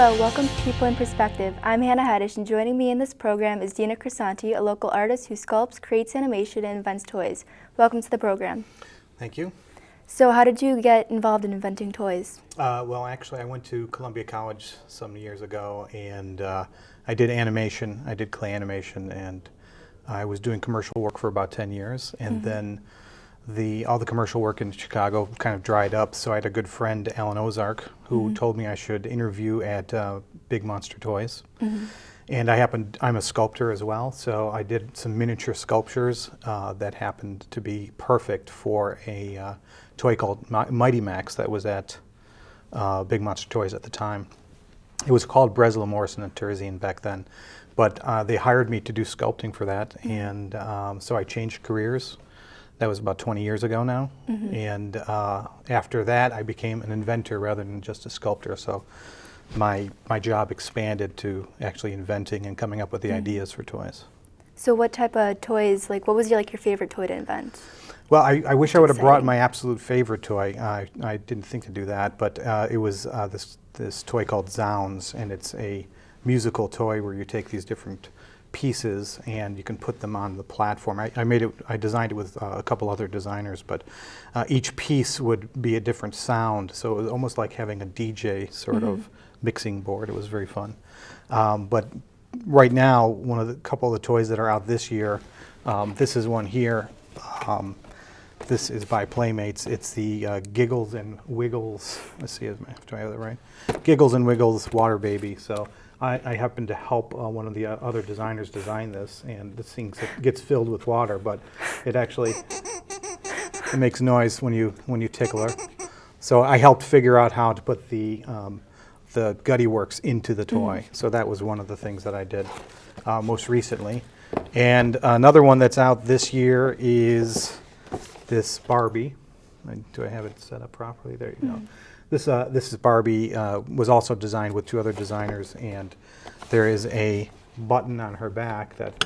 Hello, welcome to People in Perspective. I'm Hannah Hettasch, and joining me in this program is Dino Crisanti, a local artist who sculpts, creates animation, and invents toys. Welcome to the program. Thank you. So how did you get involved in inventing toys? Well, actually, I went to Columbia College some years ago, and I did animation. I did clay animation, and I was doing commercial work for about 10 years, and then all the commercial work in Chicago kind of dried up, so I had a good friend, Alan Ozark, who told me I should interview at Big Monster Toys. And I'm a sculptor as well, so I did some miniature sculptures that happened to be perfect for a toy called Mighty Max that was at Big Monster Toys at the time. It was called Breslau Morrison and Terzine back then, but they hired me to do sculpting for that, and so I changed careers. That was about 20 years ago now, and after that I became an inventor rather than just a sculptor, so my job expanded to actually inventing and coming up with the ideas for toys. So what type of toys, what was your favorite toy to invent? Well, I wish I would have brought my absolute favorite toy. I didn't think to do that, but it was this toy called Zounds, and it's a musical toy where you take these different pieces and you can put them on the platform. I designed it with a couple other designers, but each piece would be a different sound, so it was almost like having a DJ sort of mixing board. It was very fun. But right now, couple of the toys that are out this year, this is one here. This is by Playmates. It's the Giggles and Wiggles. Let's see, do I have that right? Giggles and Wiggles Water Baby. So I happened to help one of the other designers design this, and this thing gets filled with water, but it actually makes noise when you tickle her. So I helped figure out how to put the Gutty Works into the toy. So that was one of the things that I did most recently. And another one that's out this year is this Barbie. Do I have it set up properly? There you go. This is Barbie, was also designed with two other designers, and there is a button on her back that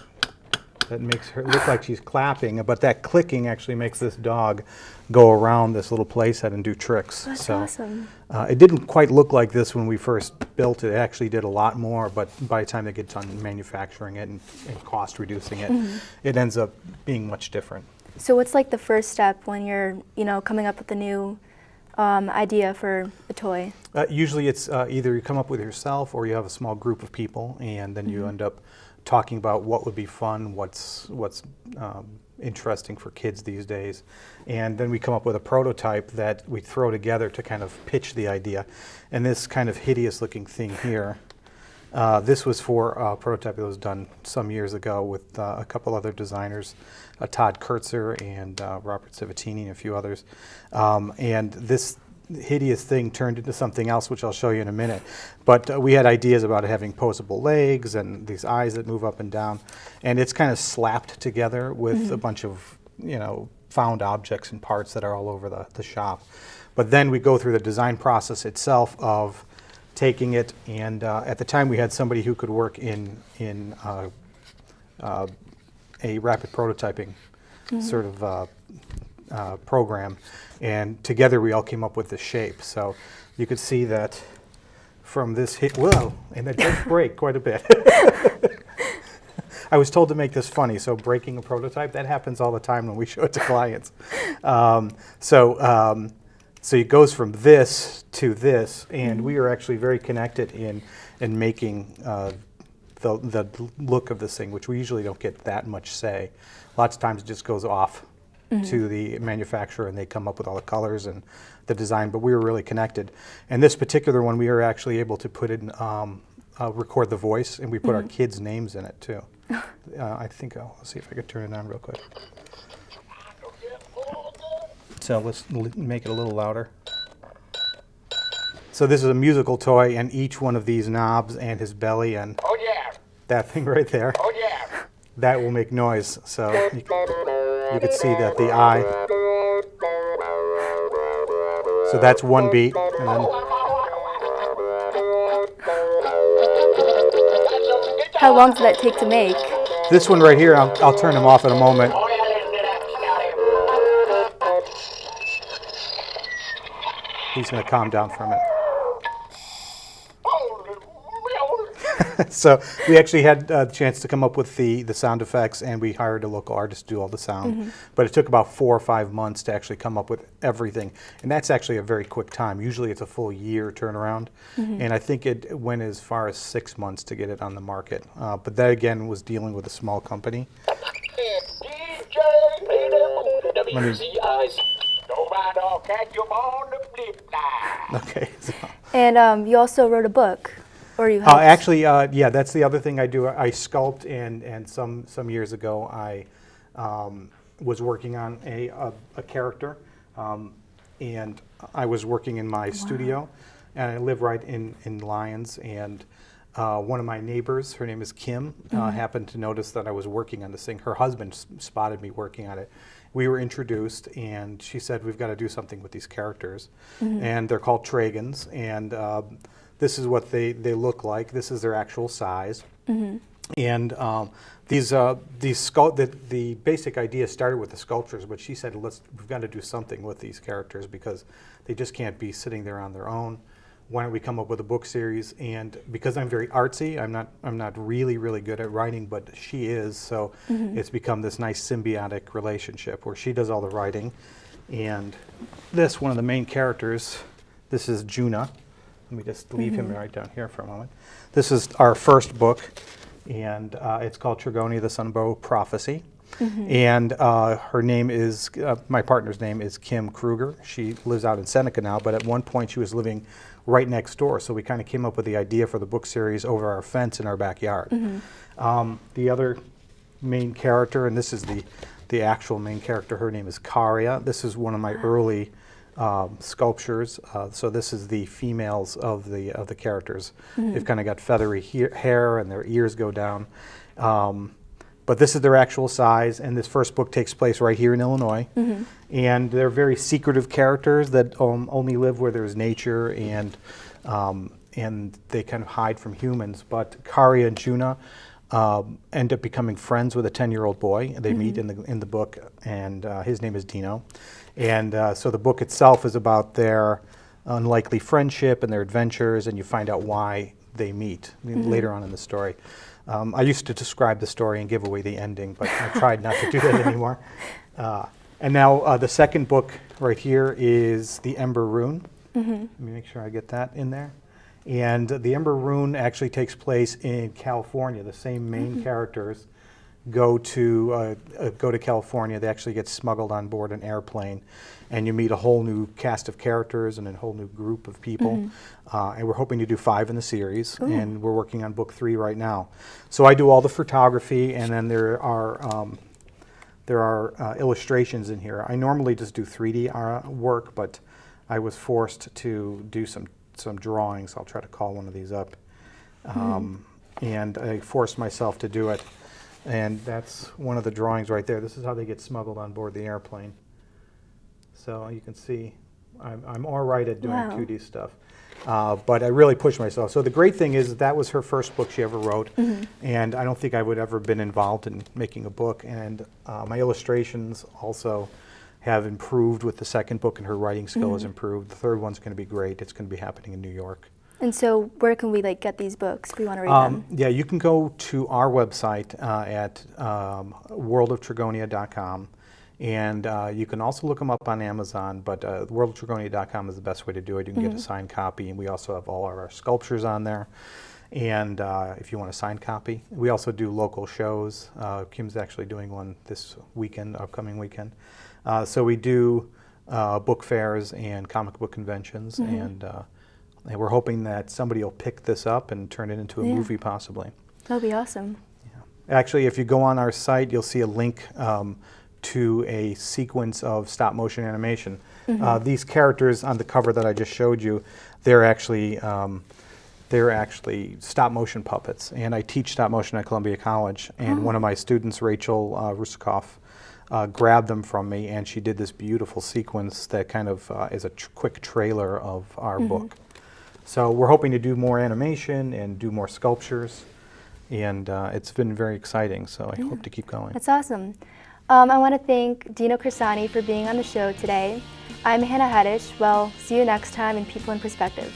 makes her look like she's clapping, but that clicking actually makes this dog go around this little playset and do tricks. That's awesome. It didn't quite look like this when we first built it. It actually did a lot more, but by the time they get done manufacturing it and cost reducing it, it ends up being much different. So what's the first step when you're coming up with a new idea for a toy? Usually it's either you come up with it yourself or you have a small group of people, and then you end up talking about what would be fun, what's interesting for kids these days, and then we come up with a prototype that we throw together to kind of pitch the idea. And this kind of hideous looking thing here, this was for a prototype that was done some years ago with a couple other designers, Todd Kurtzer and Robert Civittini and a few others. And this hideous thing turned into something else, which I'll show you in a minute. But we had ideas about it having posable legs and these eyes that move up and down. And it's kind of slapped together with a bunch of found objects and parts that are all over the shop. But then we go through the design process itself of taking it, and at the time we had somebody who could work in a rapid prototyping sort of program, and together we all came up with the shape. So you could see that from this whoa, and it does break quite a bit. I was told to make this funny, so breaking a prototype, that happens all the time when we show it to clients. So it goes from this to this, and we are actually very connected in making the look of this thing, which we usually don't get that much say. Lots of times it just goes off to the manufacturer, and they come up with all the colors and the design, but we were really connected. And this particular one, we were actually able to put in, record the voice, and we put our kids' names in it too. I think I'll see if I could turn it on real quick. So let's make it a little louder. So this is a musical toy, and each one of these knobs and his belly and that thing right there, that will make noise. So you could see that the eye. So that's one beat, and then. How long does that take to make? This one right here, I'll turn him off in a moment. He's going to calm down for a minute. So we actually had a chance to come up with the sound effects, and we hired a local artist to do all the sound. But it took about 4 or 5 months to actually come up with everything. And that's actually a very quick time. Usually it's a full year turnaround. And I think it went as far as 6 months to get it on the market. But that, again, was dealing with a small company. Okay. So. And you also wrote a book, or you helped? Actually, yeah, that's the other thing I do. I sculpt, and some years ago I was working on a character, and I was working in my studio, and I live right in Lyons, and one of my neighbors, her name is Kim, happened to notice that I was working on this thing. Her husband spotted me working on it. We were introduced, and she said, we've got to do something with these characters. And they're called Tragans, and this is what they look like. This is their actual size. And the basic idea started with the sculptures, but she said, we've got to do something with these characters because they just can't be sitting there on their own. Why don't we come up with a book series? And because I'm very artsy, I'm not really good at writing, but she is, so it's become this nice symbiotic relationship where she does all the writing. And this, one of the main characters, this is Juna. Let me just leave him right down here for a moment. This is our first book, and it's called Trigonia, the Sunbow Prophecy. And her name is, my partner's name is Kim Kruger. She lives out in Seneca now, but at one point she was living right next door, so we kind of came up with the idea for the book series over our fence in our backyard. The other main character, and this is the actual main character, her name is Karia. This is one of my early sculptures. So this is the females of the characters. They've kind of got feathery hair, and their ears go down. But this is their actual size, and this first book takes place right here in Illinois. And they're very secretive characters that only live where there's nature, and they kind of hide from humans. But Karia and Juna end up becoming friends with a 10-year-old boy. They meet in the book, and his name is Dino. And so the book itself is about their unlikely friendship and their adventures, and you find out why they meet later on in the story. I used to describe the story and give away the ending, but I tried not to do that anymore. And now the second book right here is The Ember Rune. Let me make sure I get that in there. And The Ember Rune actually takes place in California. The same main characters go to California. They actually get smuggled on board an airplane, and you meet a whole new cast of characters and a whole new group of people. And we're hoping to do 5 in the series, and we're working on book 3 right now. So I do all the photography, and then there are illustrations in here. I normally just do 3D work, but I was forced to do some drawings. I'll try to call one of these up. And I forced myself to do it. And that's one of the drawings right there. This is how they get smuggled on board the airplane. So you can see I'm all right at doing 2D stuff. But I really pushed myself. So the great thing is that was her first book she ever wrote. And I don't think I would ever been involved in making a book. And my illustrations also have improved with the second book, and her writing skill has improved. The third one's going to be great. It's going to be happening in New York. And so where can we get these books if we want to read them? Yeah, you can go to our website at worldoftrigonia.com, and you can also look them up on Amazon, but worldoftrigonia.com is the best way to do it. You can get a signed copy, and we also have all of our sculptures on there. And if you want a signed copy, we also do local shows. Kim's actually doing one this weekend, upcoming weekend. So we do book fairs and comic book conventions, and we're hoping that somebody will pick this up and turn it into a movie, possibly. That would be awesome. Yeah. Actually, if you go on our site, you'll see a link to a sequence of stop-motion animation. These characters on the cover that I just showed you, they're actually stop-motion puppets. And I teach stop-motion at Columbia College, and one of my students, Rachel Rusikoff, grabbed them from me, and she did this beautiful sequence that kind of is a quick trailer of our book. So we're hoping to do more animation and do more sculptures, and it's been very exciting, so I hope to keep going. That's awesome. I want to thank Dino Crisanti for being on the show today. I'm Hannah Hettasch. Well, see you next time in People in Perspective.